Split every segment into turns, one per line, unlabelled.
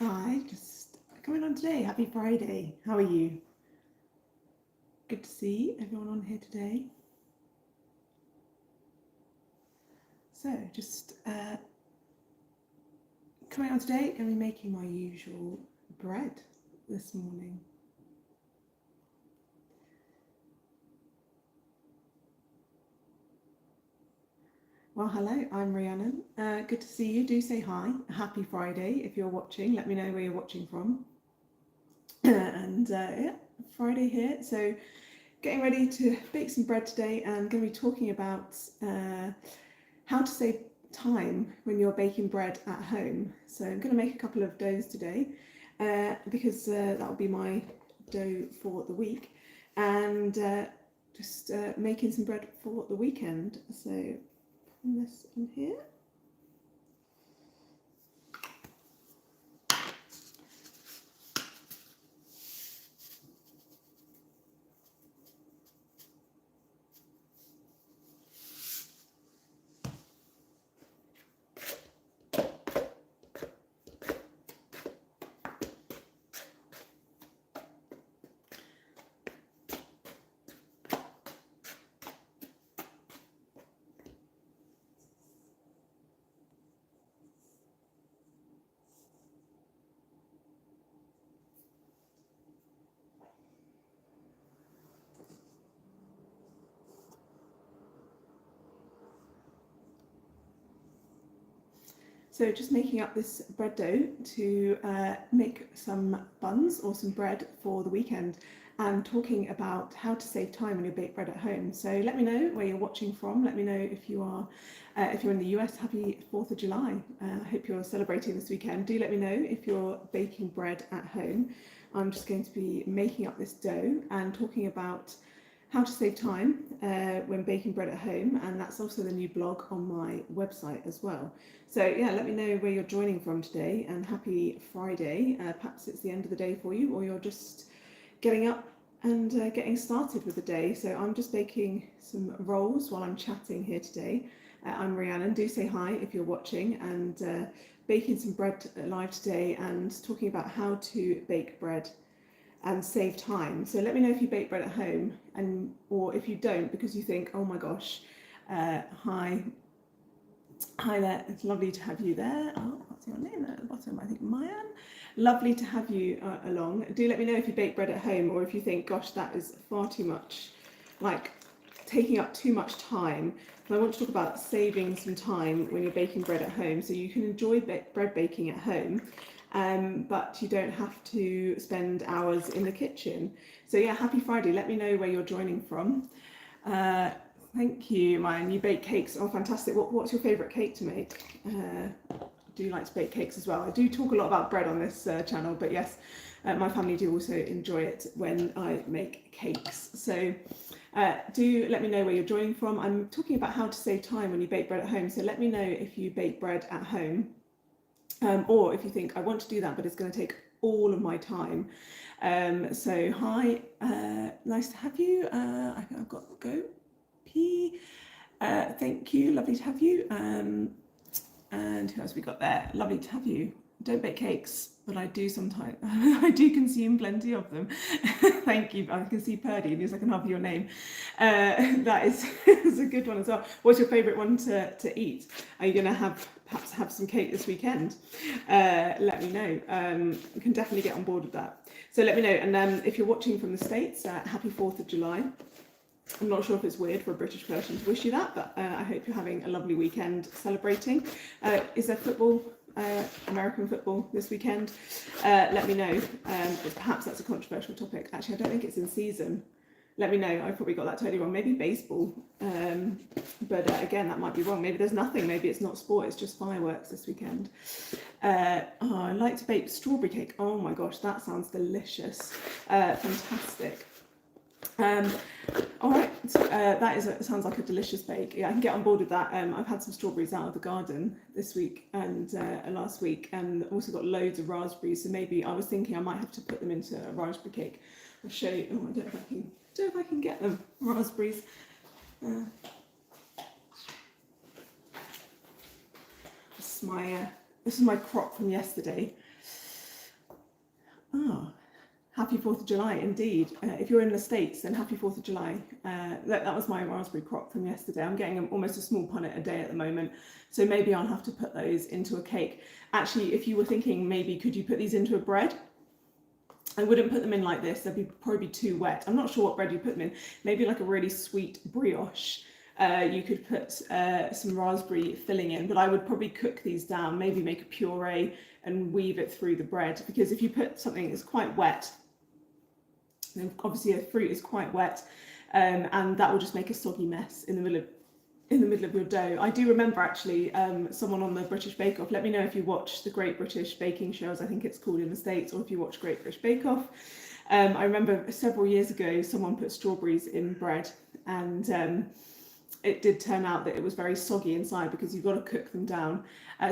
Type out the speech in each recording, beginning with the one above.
Hi, just coming on today. Happy Friday. How are you? Good to see everyone on here today. So, just coming on today, going to be making my usual bread this morning. Well, hello, I'm Rhiannon. Good to see you. Do say hi. Happy Friday if you're watching. Let me know where you're watching from. And yeah, Friday here. So, getting ready to bake some bread today and going to be talking about how to save time when you're baking bread at home. So I'm going to make a couple of doughs today because that will be my dough for the week, and just making some bread for the weekend. So put this in here. So just making up this bread dough to make some buns or some bread for the weekend, and talking about how to save time when you bake bread at home. So let me know where you're watching from. Let me know if you are, if you're in the US, happy 4th of July. I hope you're celebrating this weekend. Do let me know if you're baking bread at home. I'm just going to be making up this dough and talking about how to save time when baking bread at home, and that's also the new blog on my website as well. So yeah, let me know where you're joining from today, and happy Friday. Perhaps it's the end of the day for you, or you're just getting up and getting started with the day. So I'm just baking some rolls while I'm chatting here today. I'm Rhiannon. Do say hi if you're watching, and baking some bread live today and talking about how to bake bread and save time. So let me know if you bake bread at home, and or if you don't because you think, oh my gosh, hi there, it's lovely to have you there. Oh, what's your name there at the bottom? I think Mayan. Lovely to have you along. Do let me know if you bake bread at home, or if you think, gosh, that is far too much, like taking up too much time. And I want to talk about saving some time when you're baking bread at home, so you can enjoy bread baking at home, but you don't have to spend hours in the kitchen. So yeah, happy Friday. Let me know where you're joining from. Thank you, Mayan. You bake cakes. Oh, fantastic. What's your favourite cake to make? Do you like to bake cakes as well? I do talk a lot about bread on this channel, but yes, my family do also enjoy it when I make cakes. So do let me know where you're joining from. I'm talking about how to save time when you bake bread at home. So let me know if you bake bread at home, or if you think, I want to do that, but it's going to take all of my time. So hi, nice to have you. I've got to go. Thank you, lovely to have you. And who else we got there? Lovely to have you. Don't bake cakes, but I do sometimes. I do consume plenty of them. Thank you. I can see Purdy in the second half of your name. That is a good one as well. What's your favourite one to eat? Are you going to perhaps have some cake this weekend? Let me know. You can definitely get on board with that. So let me know. And if you're watching from the States, happy 4th of July. I'm not sure if it's weird for a British person to wish you that, but I hope you're having a lovely weekend celebrating. Is there football, American football this weekend? Let me know. But perhaps that's a controversial topic. Actually, I don't think it's in season. Let me know. I probably got that totally wrong. Maybe baseball. But again, that might be wrong. Maybe there's nothing. Maybe it's not sport. It's just fireworks this weekend. I like to bake strawberry cake. Oh my gosh, that sounds delicious. Fantastic. All right, so, sounds like a delicious bake. Yeah, I can get on board with that. I've had some strawberries out of the garden this week and last week, and also got loads of raspberries. So maybe I was thinking I might have to put them into a raspberry cake. I'll show you. Oh, I don't know if I can get them. Raspberries. This is my crop from yesterday. 4th of July, indeed. If you're in the States, then happy 4th of July. That was my raspberry crop from yesterday. I'm getting almost a small punnet a day at the moment, so maybe I'll have to put those into a cake. Actually, if you were thinking maybe could you put these into a bread, I wouldn't put them in like this. They'd probably be too wet. I'm not sure what bread you put them in. Maybe like a really sweet brioche. You could put some raspberry filling in, but I would probably cook these down, maybe make a puree and weave it through the bread, because if you put something that's quite wet, then obviously a fruit is quite wet, and that will just make a soggy mess in the middle of your dough. I do remember actually someone on the British Bake Off, let me know if you watch the Great British Baking Show, as I think it's called in the States, or if you watch Great British Bake Off. I remember several years ago someone put strawberries in bread, and it did turn out that it was very soggy inside because you've got to cook them down.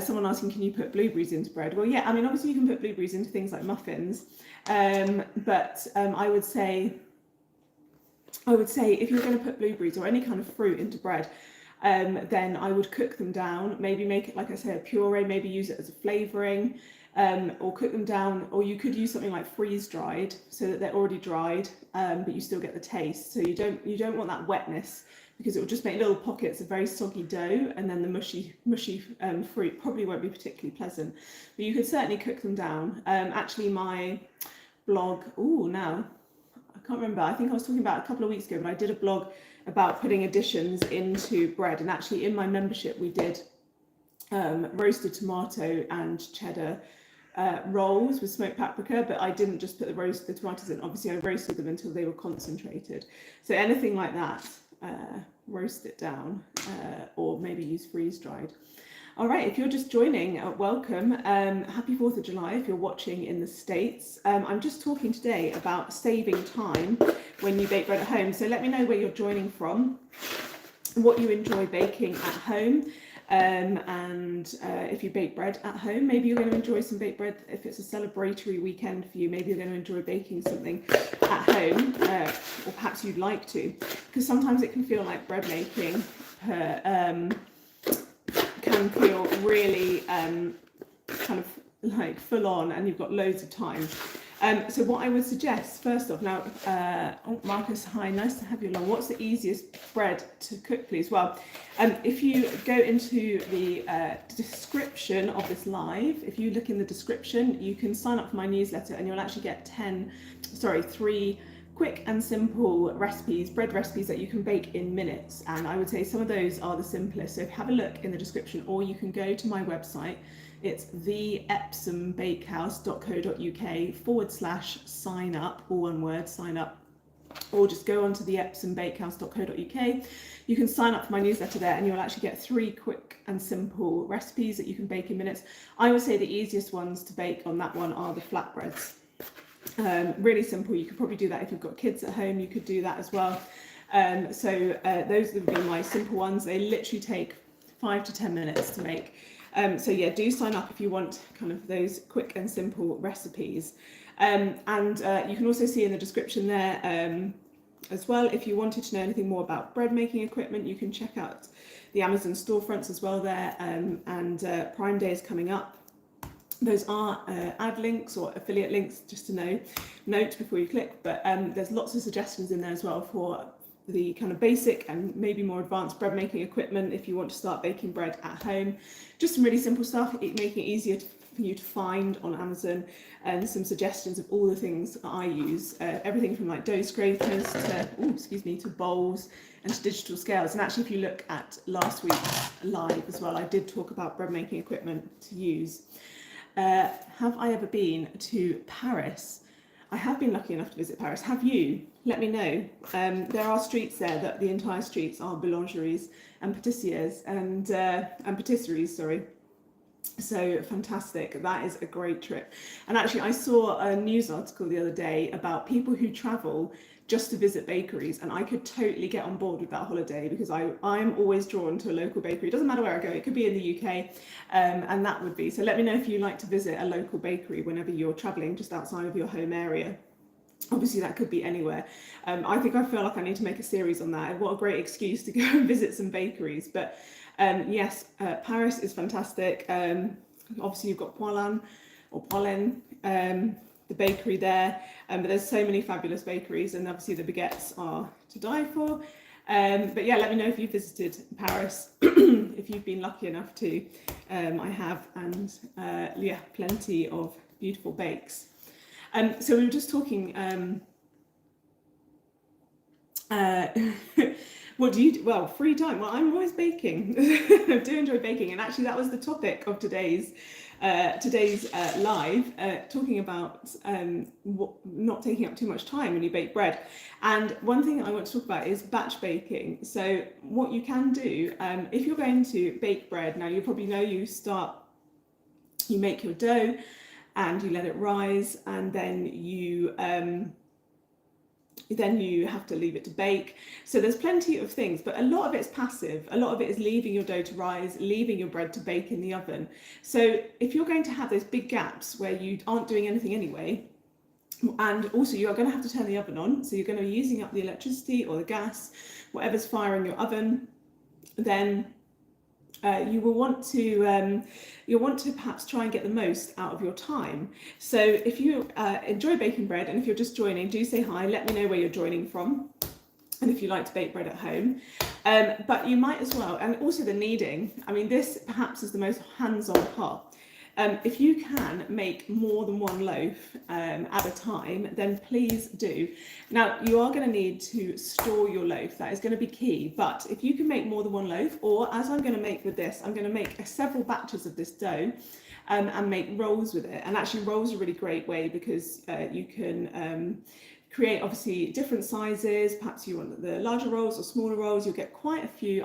Someone asking, can you put blueberries into bread? Well, yeah, I mean, obviously you can put blueberries into things like muffins, but I would say if you're going to put blueberries or any kind of fruit into bread, then I would cook them down, maybe make it, like I say, a puree, maybe use it as a flavouring, or cook them down, or you could use something like freeze dried so that they're already dried, but you still get the taste. So you don't want that wetness, because it will just make little pockets of very soggy dough, and then the mushy fruit probably won't be particularly pleasant. But you could certainly cook them down. Actually, my blog, now I can't remember, I think I was talking about a couple of weeks ago, but I did a blog about putting additions into bread, and actually in my membership we did roasted tomato and cheddar rolls with smoked paprika, but I didn't just put the tomatoes in. Obviously I roasted them until they were concentrated. So anything like that, roast it down, or maybe use freeze dried. All right, if you're just joining, welcome. Happy 4th of July if you're watching in the States. I'm just talking today about saving time when you bake bread at home. So let me know where you're joining from, what you enjoy baking at home, and if you bake bread at home, maybe you're going to enjoy some baked bread. If it's a celebratory weekend for you, maybe you're going to enjoy baking something at home, or perhaps you'd like to, because sometimes it can feel like bread making can feel really kind of like full on, and you've got loads of time. So what I would suggest, first off, now, Marcus, hi, nice to have you along. What's the easiest bread to cook, please? Well, if you go into the description of this live, if you look in the description, you can sign up for my newsletter, and you'll actually get 3 quick and simple recipes, bread recipes that you can bake in minutes. And I would say some of those are the simplest. So have a look in the description, or you can go to my website. It's theepsombakehouse.co.uk /sign up, sign up, or just go onto theepsombakehouse.co.uk. You can sign up for my newsletter there, and you'll actually get 3 quick and simple recipes that you can bake in minutes. I would say the easiest ones to bake on that one are the flatbreads. Really simple. You could probably do that if you've got kids at home. You could do that as well. Those would be my simple ones. They literally take 5 to 10 minutes to make. So yeah, do sign up if you want kind of those quick and simple recipes. And you can also see in the description there as well, if you wanted to know anything more about bread making equipment, you can check out the Amazon storefronts as well there. And Prime Day is coming up. Those are ad links or affiliate links, just to note before you click, but there's lots of suggestions in there as well for the kind of basic and maybe more advanced bread making equipment if you want to start baking bread at home. Just some really simple stuff, making it easier for you to find on Amazon, and some suggestions of all the things that I use, everything from like dough scrapers to bowls and to digital scales. And actually, if you look at last week's live as well, I did talk about bread making equipment to use. Have I ever been to Paris? I have been lucky enough to visit Paris. Have you? Let me know. There are streets there that the entire streets are boulangeries and patisseries and patisseries, sorry. So fantastic. That is a great trip. And actually, I saw a news article the other day about people who travel just to visit bakeries, and I could totally get on board with that holiday, because I'm always drawn to a local bakery. It doesn't matter where I go, it could be in the UK, and that would be. So let me know if you like to visit a local bakery whenever you're traveling just outside of your home area. Obviously that could be anywhere. I feel like I need to make a series on that. What a great excuse to go and visit some bakeries. But yes, Paris is fantastic. Obviously you've got Poilâne or Pollen. the bakery there, but there's so many fabulous bakeries, and obviously the baguettes are to die for. But yeah, let me know if you've visited Paris, if you've been lucky enough to. I have, and yeah, plenty of beautiful bakes. So we were just talking. What do you do? Well, free time. Well, I'm always baking. I do enjoy baking, and actually, that was the topic of today's live, talking about not taking up too much time when you bake bread. And one thing I want to talk about is batch baking. So what you can do if you're going to bake bread, now you probably know you make your dough and you let it rise, and then you have to leave it to bake. So there's plenty of things, but a lot of it's passive. A lot of it is leaving your dough to rise, leaving your bread to bake in the oven. So if you're going to have those big gaps where you aren't doing anything anyway, and also you are going to have to turn the oven on, so you're going to be using up the electricity or the gas, whatever's firing your oven, then you'll want to perhaps try and get the most out of your time. So if you enjoy baking bread, and if you're just joining, do say hi, let me know where you're joining from, and if you like to bake bread at home. But you might as well, and also the kneading, I mean, this perhaps is the most hands-on part. If you can make more than one loaf at a time, then please do. Now, you are going to need to store your loaf. That is going to be key. But if you can make more than one loaf, or as I'm going to make with this, I'm going to make several batches of this dough and make rolls with it. And actually, rolls are a really great way because you can create obviously different sizes. Perhaps you want the larger rolls or smaller rolls. You'll get quite a few.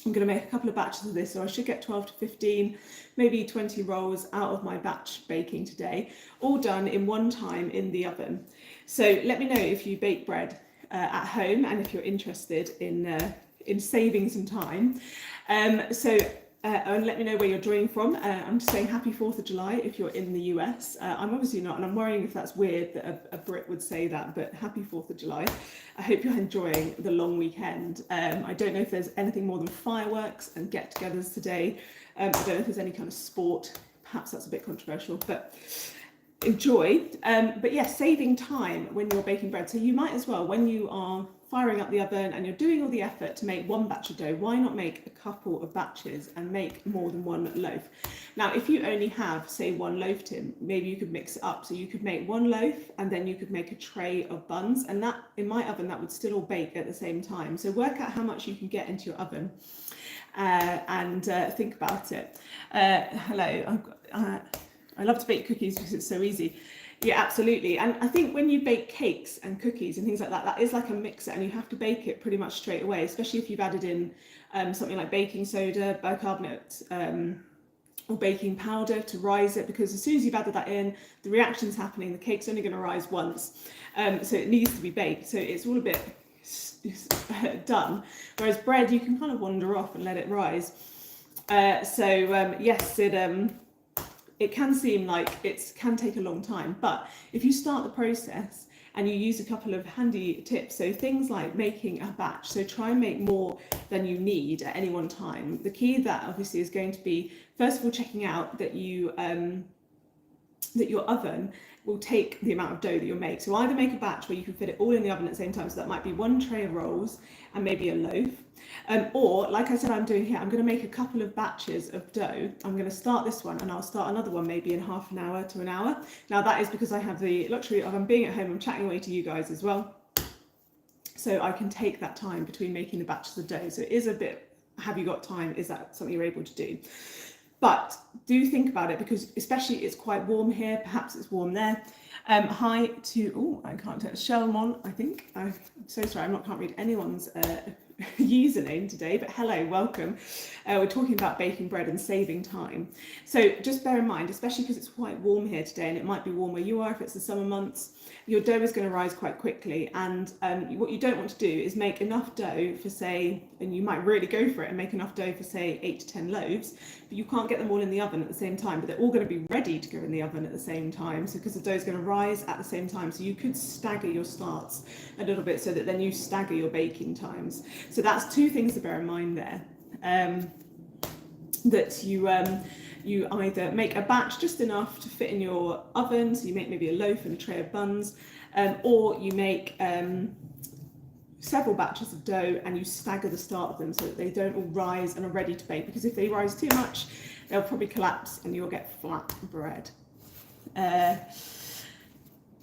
I'm going to make a couple of batches of this, so I should get 12 to 15, maybe 20 rolls out of my batch baking today, all done in one time in the oven. So let me know if you bake bread at home, and if you're interested in saving some time. And let me know where you're joining from. I'm just saying happy 4th of July if you're in the US. I'm obviously not, and I'm worrying if that's weird that a Brit would say that, but happy 4th of July. I hope you're enjoying the long weekend. I don't know if there's anything more than fireworks and get-togethers today. I don't know if there's any kind of sport. Perhaps that's a bit controversial, but enjoy. But yes, saving time when you're baking bread. So you might as well, when you are firing up the oven and you're doing all the effort to make one batch of dough, why not make a couple of batches and make more than one loaf? Now, if you only have, say, one loaf tin, maybe you could mix it up. So you could make one loaf and then you could make a tray of buns, and that, in my oven, that would still all bake at the same time. So work out how much you can get into your oven and think about it. Hello, I love to bake cookies because it's so easy. Yeah, absolutely. And I think when you bake cakes and cookies and things like that, that is like a mixer, and you have to bake it pretty much straight away, especially if you've added in something like baking soda, bicarbonate, or baking powder to rise it, because as soon as you've added that in, the reaction's happening, the cake's only going to rise once. So it needs to be baked. So it's all a bit done. Whereas bread, you can kind of wander off and let it rise. Yes, it can seem like it can take a long time, but if you start the process and you use a couple of handy tips, so things like making a batch, so try and make more than you need at any one time. The key of that obviously is going to be, first of all, checking out that that your oven will take the amount of dough that you'll make. So either make a batch where you can fit it all in the oven at the same time, so that might be one tray of rolls and maybe a loaf. Or, like I said, I'm doing here, I'm going to make a couple of batches of dough. I'm going to start this one and I'll start another one maybe in half an hour to an hour. Now that is because I have the luxury of I'm being at home, I'm chatting away to you guys as well. So I can take that time between making the batches of dough. So it is a bit, have you got time? Is that something you're able to do? But do think about it, because especially it's quite warm here, perhaps it's warm there. Hi to, I can't tell, Shelmon, I think. I'm so sorry, can't read anyone's username today, but hello, welcome. We're talking about baking bread and saving time. So just bear in mind, especially because it's quite warm here today, and it might be warm where you are if it's the summer months, your dough is going to rise quite quickly. And what you don't want to do is make enough dough for, say, and you might really go for it and make enough dough for, say, 8 to 10 loaves, but you can't get them all in the oven at the same time, but they're all going to be ready to go in the oven at the same time. So because the dough is going to rise at the same time, so you could stagger your starts a little bit so that then you stagger your baking times. So that's two things to bear in mind there. That you either make a batch just enough to fit in your oven, so you make maybe a loaf and a tray of buns, or you make several batches of dough and you stagger the start of them so that they don't all rise and are ready to bake, because if they rise too much, they'll probably collapse and you'll get flat bread.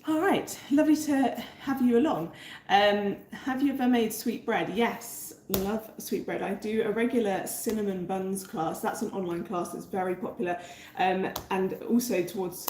All right, lovely to have you along. Have you ever made sweet bread? Yes, love sweet bread. I do a regular cinnamon buns class. That's an online class that's very popular, and also towards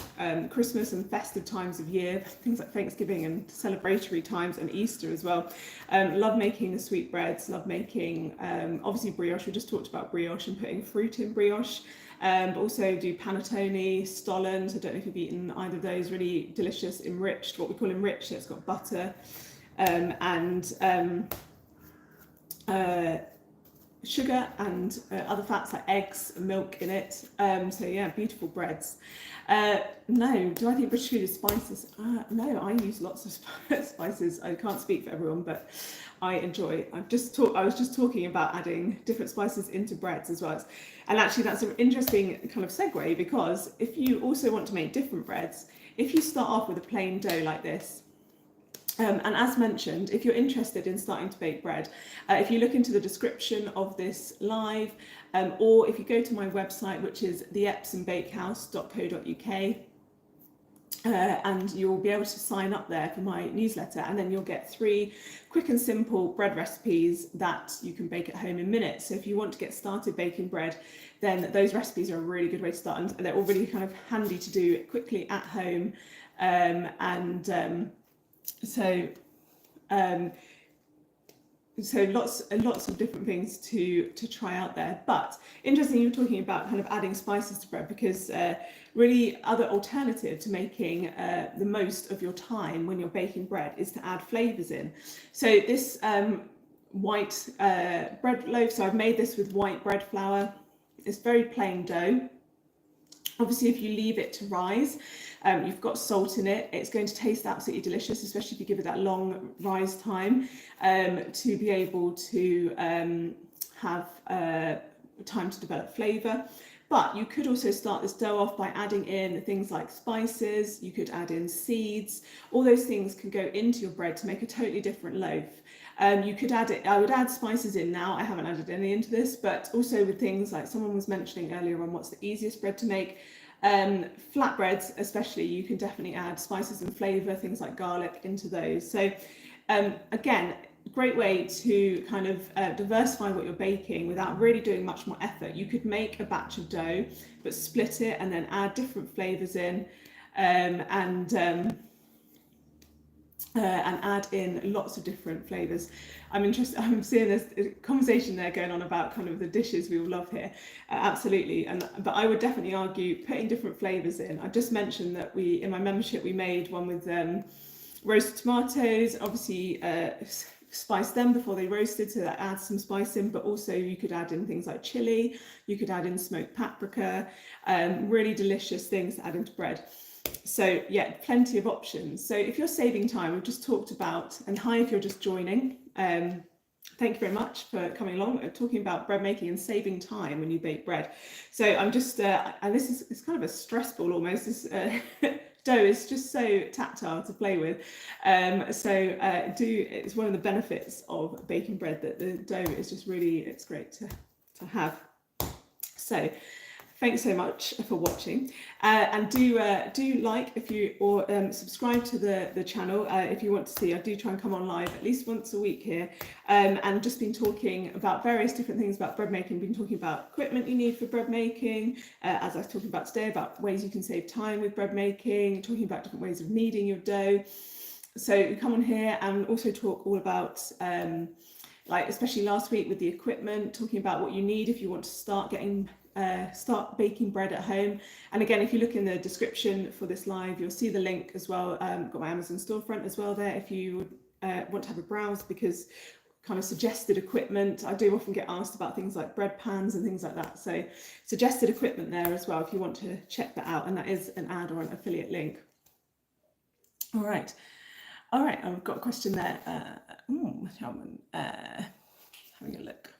Christmas and festive times of year, things like Thanksgiving and celebratory times, and Easter as well. Love making the sweet breads, love making obviously brioche. We just talked about brioche and putting fruit in brioche. But also do panettone, stollen. So I don't know if you've eaten either of those. Really delicious, enriched, what we call enriched. So it's got butter and sugar and other fats like eggs and milk in it. So yeah, beautiful breads. No, do I think British food is spices? No, I use lots of spices. I can't speak for everyone, but I enjoy. I was just talking about adding different spices into breads as well. And actually that's an interesting kind of segue, because if you also want to make different breads, if you start off with a plain dough like this, and as mentioned, if you're interested in starting to bake bread, if you look into the description of this live, or if you go to my website, which is theepsombakehouse.co.uk, and you'll be able to sign up there for my newsletter, and then you'll get 3 quick and simple bread recipes that you can bake at home in minutes. So if you want to get started baking bread, then those recipes are a really good way to start, and they're all really kind of handy to do quickly at home. So lots of different things to try out there. But interesting, you were talking about kind of adding spices to bread, because really other alternative to making the most of your time when you're baking bread is to add flavors in. So this white bread loaf, so I've made this with white bread flour. It's very plain dough. Obviously, if you leave it to rise, you've got salt in it. It's going to taste absolutely delicious, especially if you give it that long rise time, to be able to have time to develop flavour. But you could also start this dough off by adding in things like spices. You could add in seeds. All those things can go into your bread to make a totally different loaf. You could add it, I would add spices in now. I haven't added any into this, but also with things like someone was mentioning earlier on, what's the easiest bread to make? Flatbreads especially, you can definitely add spices and flavour, things like garlic into those. So again, great way to kind of diversify what you're baking without really doing much more effort. You could make a batch of dough, but split it and then add different flavours in, and add in lots of different flavours. I'm seeing this conversation there going on about kind of the dishes we all love here. Absolutely, but I would definitely argue putting different flavours in. I just mentioned that in my membership we made one with roasted tomatoes, obviously spice them before they roasted, so that adds some spice in, but also you could add in things like chili, you could add in smoked paprika, really delicious things to add into bread. So yeah, plenty of options. So if you're saving time, we've just talked about, and hi if you're just joining, thank you very much for coming along. We're talking about bread making and saving time when you bake bread. So I'm just, and it's kind of a stress ball almost, this dough is just so tactile to play with. It's one of the benefits of baking bread, that the dough is just really, it's great to have. So thanks so much for watching, and do like if you, or subscribe to the channel if you want to see. I do try and come on live at least once a week here, and just been talking about various different things about bread making. Been talking about equipment you need for bread making, as I was talking about today, about ways you can save time with bread making, talking about different ways of kneading your dough. So you come on here and also talk all about like especially last week with the equipment, talking about what you need if you want to start baking bread at home. And again, if you look in the description for this live, you'll see the link as well. Got my Amazon storefront as well there if you want to have a browse, because kind of suggested equipment, I do often get asked about things like bread pans and things like that, so suggested equipment there as well if you want to check that out, and that is an ad or an affiliate link. All right, I've got a question there. Having a look.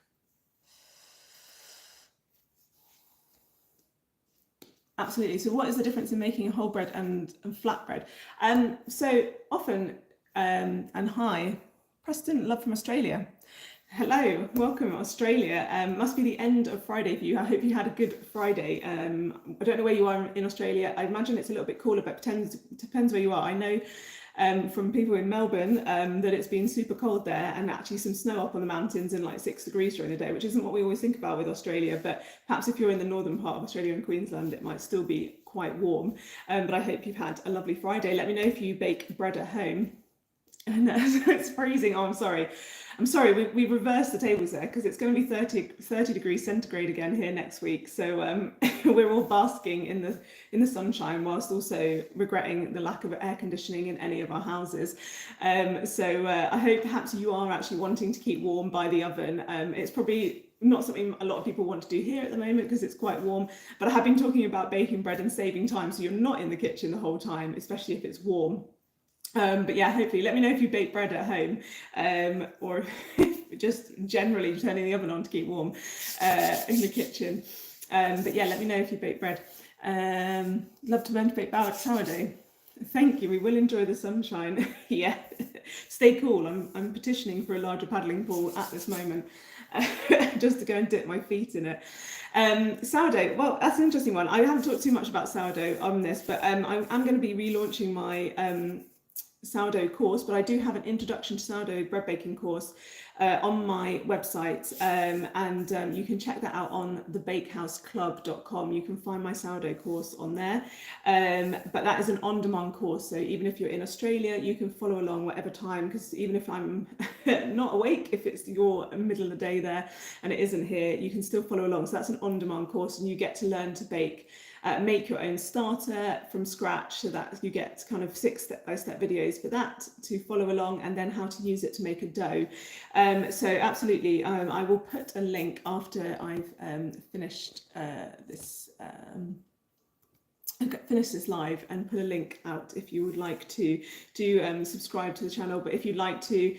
Absolutely. So what is the difference in making a whole bread and flat bread? So often, and hi, Preston, love from Australia. Hello, welcome Australia. Must be the end of Friday for you. I hope you had a good Friday. I don't know where you are in Australia. I imagine it's a little bit cooler, but depends where you are. I know from people in Melbourne that it's been super cold there, and actually some snow up on the mountains and like 6 degrees during the day, which isn't what we always think about with Australia. But perhaps if you're in the northern part of Australia and Queensland, it might still be quite warm. But I hope you've had a lovely Friday. Let me know if you bake bread at home. And it's freezing. Oh, I'm sorry. We reversed the tables there because it's going to be 30 degrees centigrade again here next week. So we're all basking in the sunshine whilst also regretting the lack of air conditioning in any of our houses. So I hope perhaps you are actually wanting to keep warm by the oven. It's probably not something a lot of people want to do here at the moment because it's quite warm, but I have been talking about baking bread and saving time, so you're not in the kitchen the whole time, especially if it's warm. But yeah, hopefully let me know if you bake bread at home, or just generally turning the oven on to keep warm in the kitchen. But yeah, let me know if you bake bread. Love to learn to bake sourdough. Thank you. We will enjoy the sunshine. Yeah, stay cool. I'm petitioning for a larger paddling pool at this moment, just to go and dip my feet in it. Sourdough. Well, that's an interesting one. I haven't talked too much about sourdough on this, but I'm going to be relaunching my sourdough course, but I do have an introduction to sourdough bread baking course on my website, and you can check that out on thebakehouseclub.com. You can find my sourdough course on there, but that is an on-demand course, so even if you're in Australia you can follow along whatever time, because even if I'm not awake, if it's your middle of the day there and it isn't here, you can still follow along. So that's an on-demand course, and you get to learn to bake, make your own starter from scratch, so that you get kind of 6 step-by-step videos for that to follow along, and then how to use it to make a dough. So absolutely, I will put a link after I've finished this live, and put a link out if you would like to do subscribe to the channel. But if you'd like to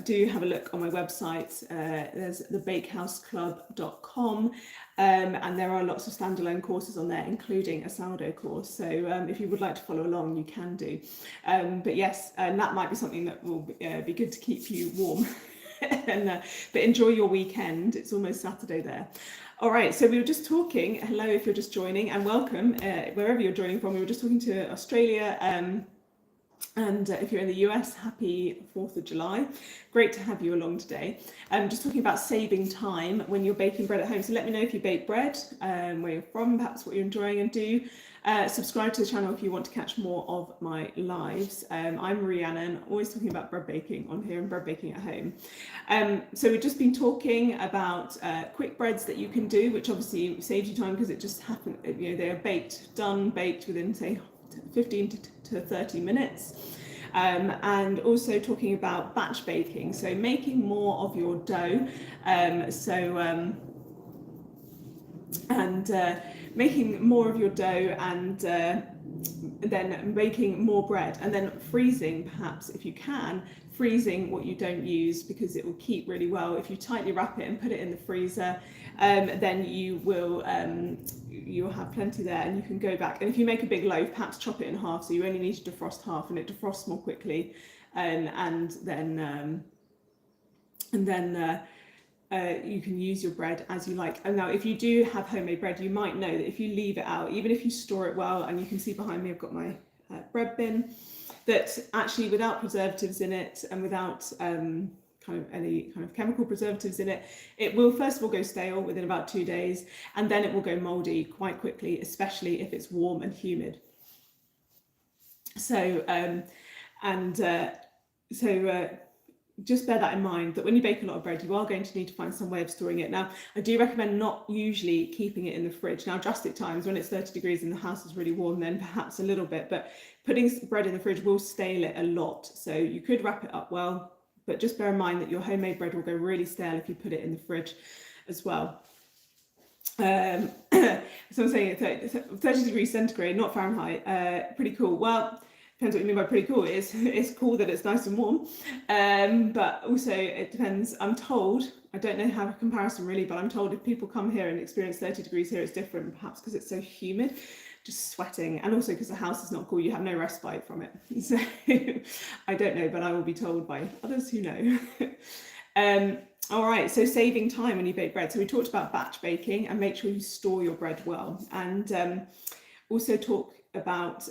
do have a look on my website, there's thebakehouseclub.com, and there are lots of standalone courses on there, including a sourdough course. So if you would like to follow along, you can do. But yes, and that might be something that will be good to keep you warm. But enjoy your weekend. It's almost Saturday there. All right, so we were just talking, hello if you're just joining, and welcome wherever you're joining from. We were just talking to Australia, and if you're in the US, happy 4th of July. Great to have you along today. Just talking about saving time when you're baking bread at home. So let me know if you bake bread, where you're from, perhaps what you're enjoying, and do subscribe to the channel if you want to catch more of my lives. I'm Rhiannon, always talking about bread baking on here and bread baking at home. So we've just been talking about quick breads that you can do, which obviously saves you time because it just happened, you know, they are baked within, say, 15 to 30 minutes. And also talking about batch baking, so making more of your dough, making more of your dough, and then making more bread, and then freezing, perhaps if you can, freezing what you don't use, because it will keep really well. If you tightly wrap it and put it in the freezer, then you will you'll have plenty there, and you can go back. And if you make a big loaf, perhaps chop it in half, so you only need to defrost half, and it defrosts more quickly. And then you can use your bread as you like. And now, if you do have homemade bread, you might know that if you leave it out, even if you store it well, and you can see behind me I've got my bread bin, that actually without preservatives in it, and without any kind of chemical preservatives in it, it will first of all go stale within about 2 days, and then it will go mouldy quite quickly, especially if it's warm and humid. So just bear that in mind, that when you bake a lot of bread, you are going to need to find some way of storing it. Now, I do recommend not usually keeping it in the fridge. Now, drastic times when it's 30 degrees and the house is really warm, then perhaps a little bit, but putting bread in the fridge will stale it a lot. So you could wrap it up well, but just bear in mind that your homemade bread will go really stale if you put it in the fridge as well. So I'm saying 30 degrees centigrade, not Fahrenheit. Pretty cool. Well, depends what you mean by pretty cool. It's cool that it's nice and warm, but also it depends. I'm told, I don't know how a comparison really, but I'm told if people come here and experience 30 degrees here, it's different, perhaps because it's so humid, just sweating, and also because the house is not cool, you have no respite from it. So I don't know, but I will be told by others who know. All right, so saving time when you bake bread. So we talked about batch baking and make sure you store your bread well, and also talk about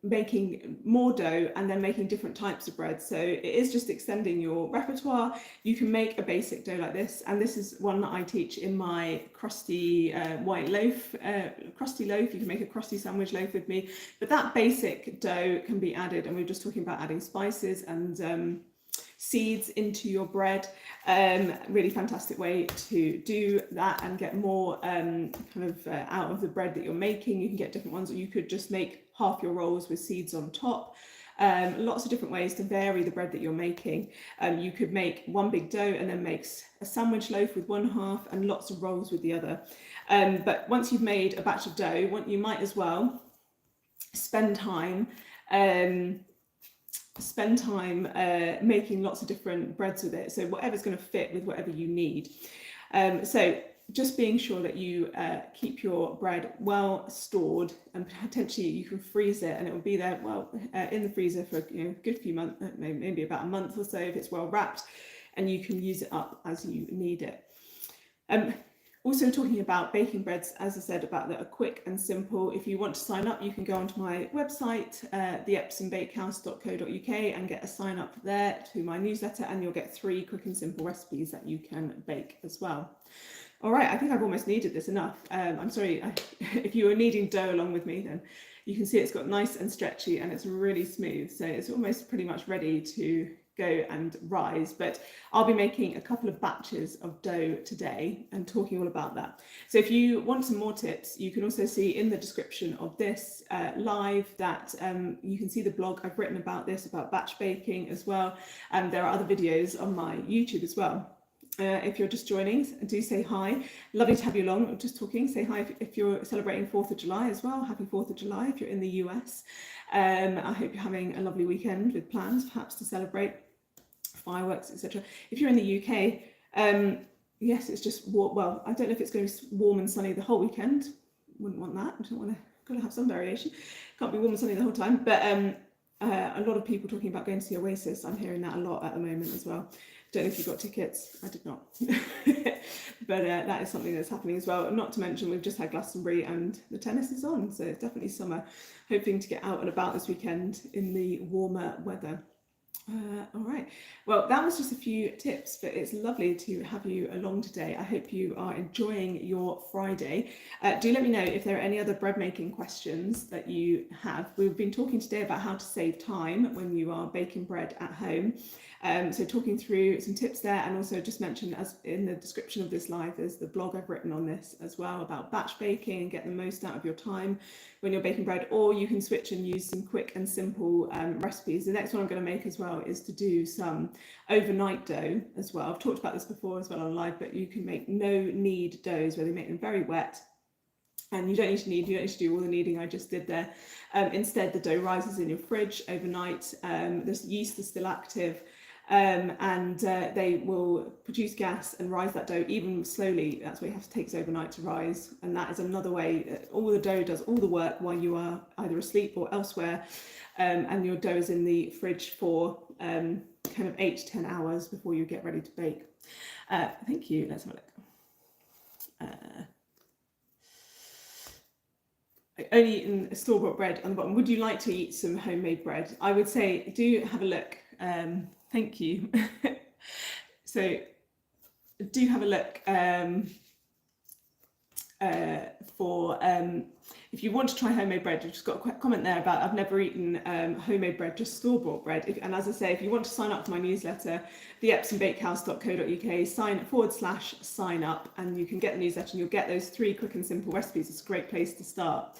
making more dough and then making different types of bread. So it is just extending your repertoire. You can make a basic dough like this, and this is one that I teach in my crusty white loaf, crusty loaf. You can make a crusty sandwich loaf with me, but that basic dough can be added, and we were just talking about adding spices and seeds into your bread. Really fantastic way to do that and get more out of the bread that you're making. You can get different ones, or you could just make half your rolls with seeds on top. Lots of different ways to vary the bread that you're making. You could make one big dough and then make a sandwich loaf with one half and lots of rolls with the other. But once you've made a batch of dough, you might as well spend time making lots of different breads with it, so whatever's going to fit with whatever you need. So just being sure that you keep your bread well stored, and potentially you can freeze it and it will be there in the freezer for a good few months, maybe about a month or so if it's well wrapped, and you can use it up as you need it. Also talking about baking breads, as I said, about that are quick and simple. If you want to sign up, you can go onto my website, theepsombakehouse.co.uk, and get a sign up there to my newsletter, and you'll get 3 quick and simple recipes that you can bake as well. All right, I think I've almost kneaded this enough. I'm sorry, if you were kneading dough along with me, then you can see it's got nice and stretchy and it's really smooth. So it's almost pretty much ready to go and rise, but I'll be making a couple of batches of dough today and talking all about that. So if you want some more tips, you can also see in the description of this live that you can see the blog I've written about this, about batch baking as well, and there are other videos on my YouTube as well. If you're just joining, do say hi. Lovely to have you along. Just talking. Say hi if you're celebrating 4th of July as well. Happy 4th of July if you're in the US. I hope you're having a lovely weekend with plans perhaps to celebrate fireworks, etc. If you're in the UK, yes, it's just warm. Well, I don't know if it's going to be warm and sunny the whole weekend. Wouldn't want that. I don't want to. Got to have some variation. Can't be warm and sunny the whole time. But a lot of people talking about going to see Oasis. I'm hearing that a lot at the moment as well. Don't know if you got tickets. I did not. But that is something that's happening as well. Not to mention we've just had Glastonbury and the tennis is on, so it's definitely summer. Hoping to get out and about this weekend in the warmer weather. All right, well, that was just a few tips, but it's lovely to have you along today. I hope you are enjoying your Friday. Do let me know if there are any other bread making questions that you have. We've been talking today about how to save time when you are baking bread at home. So talking through some tips there, and also just mention, as in the description of this live, there's the blog I've written on this as well about batch baking and get the most out of your time when you're baking bread, or you can switch and use some quick and simple recipes. The next one I'm going to make as well is to do some overnight dough as well. I've talked about this before as well on live, but you can make no knead doughs where they make them very wet. And you don't need to do all the kneading I just did there. Instead, the dough rises in your fridge overnight. The yeast is still active. And they will produce gas and rise that dough even slowly. That's why you have to take it overnight to rise. And that is another way. All the dough does all the work while you are either asleep or elsewhere. And your dough is in the fridge for kind of 8 to 10 hours before you get ready to bake. Thank you. Let's have a look. Only eaten store-bought bread on the bottom. Would you like to eat some homemade bread? I would say do have a look. Thank you. So do have a look for if you want to try homemade bread. You've just got a comment there about I've never eaten homemade bread, just store-bought bread. And as I say, if you want to sign up to my newsletter, theepsombakehouse.co.uk /sign up, and you can get the newsletter and you'll get those 3 quick and simple recipes. It's a great place to start.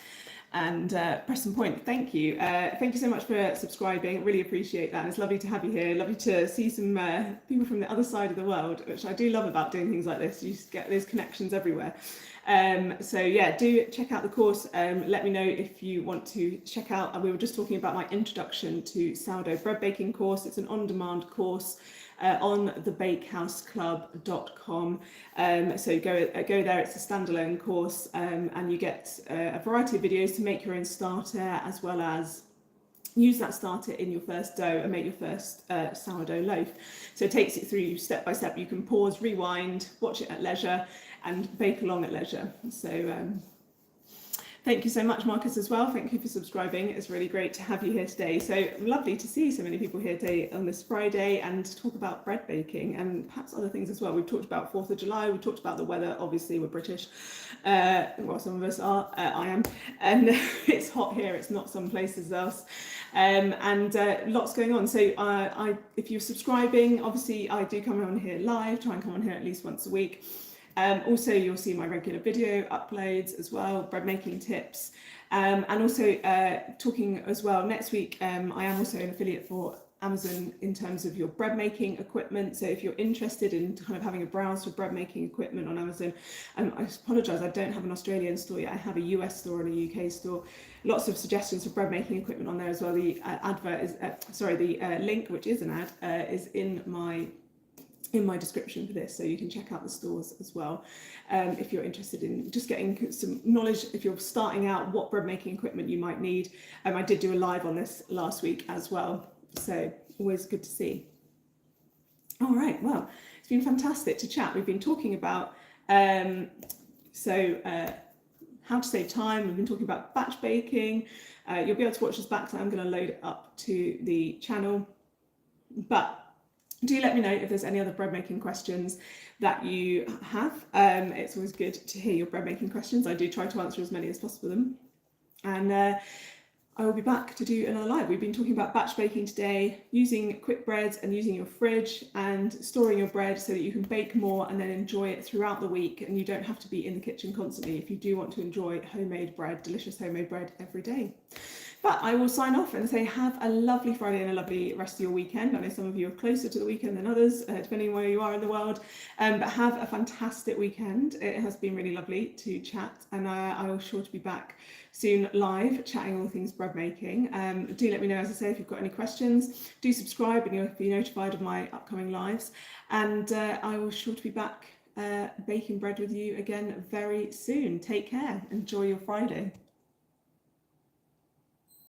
And Preston Point, thank you. Thank you so much for subscribing. Really appreciate that. And it's lovely to have you here. Lovely to see some people from the other side of the world, which I do love about doing things like this. You just get those connections everywhere. So yeah, do check out the course. Let me know if you want to check out. We were just talking about my introduction to sourdough bread baking course. It's an on-demand course on thebakehouseclub.com. So go there. It's a standalone course, and you get a variety of videos to make your own starter, as well as use that starter in your first dough and make your first sourdough loaf. So it takes it through step by step. You can pause, rewind, watch it at leisure, and bake along at leisure. So thank you so much, Marcus, as well. Thank you for subscribing. It's really great to have you here today. So lovely to see so many people here today on this Friday and talk about bread baking and perhaps other things as well. We've talked about 4th of July. We've talked about the weather. Obviously, we're British. Well, some of us are. I am. And it's hot here. It's not some places else. And lots going on. So if you're subscribing, obviously I do come on here live, try and come on here at least once a week. Also, you'll see my regular video uploads as well, bread making tips, and also talking as well. Next week, I am also an affiliate for Amazon in terms of your bread making equipment. So if you're interested in kind of having a browse for bread making equipment on Amazon, I apologise, I don't have an Australian store yet. I have a US store and a UK store. Lots of suggestions for bread making equipment on there as well. The advert is, the link, which is an ad, is in my description for this, so you can check out the stores as well if you're interested in just getting some knowledge. If you're starting out, what bread making equipment you might need. I did do a live on this last week as well, so always good to see. All right, well, it's been fantastic to chat. We've been talking about how to save time. We've been talking about batch baking. You'll be able to watch this back, so I'm going to load it up to the channel, but do let me know if there's any other bread making questions that you have. It's always good to hear your bread making questions. I do try to answer as many as possible of them. And I will be back to do another live. We've been talking about batch baking today, using quick breads and using your fridge and storing your bread so that you can bake more and then enjoy it throughout the week. And you don't have to be in the kitchen constantly if you do want to enjoy homemade bread, delicious homemade bread every day. But I will sign off and say have a lovely Friday and a lovely rest of your weekend. I know some of you are closer to the weekend than others, depending on where you are in the world. But have a fantastic weekend. It has been really lovely to chat, and I will sure to be back soon live chatting all things bread making. Do let me know, as I say, if you've got any questions. Do subscribe and you'll be notified of my upcoming lives. And I will sure to be back baking bread with you again very soon. Take care. Enjoy your Friday.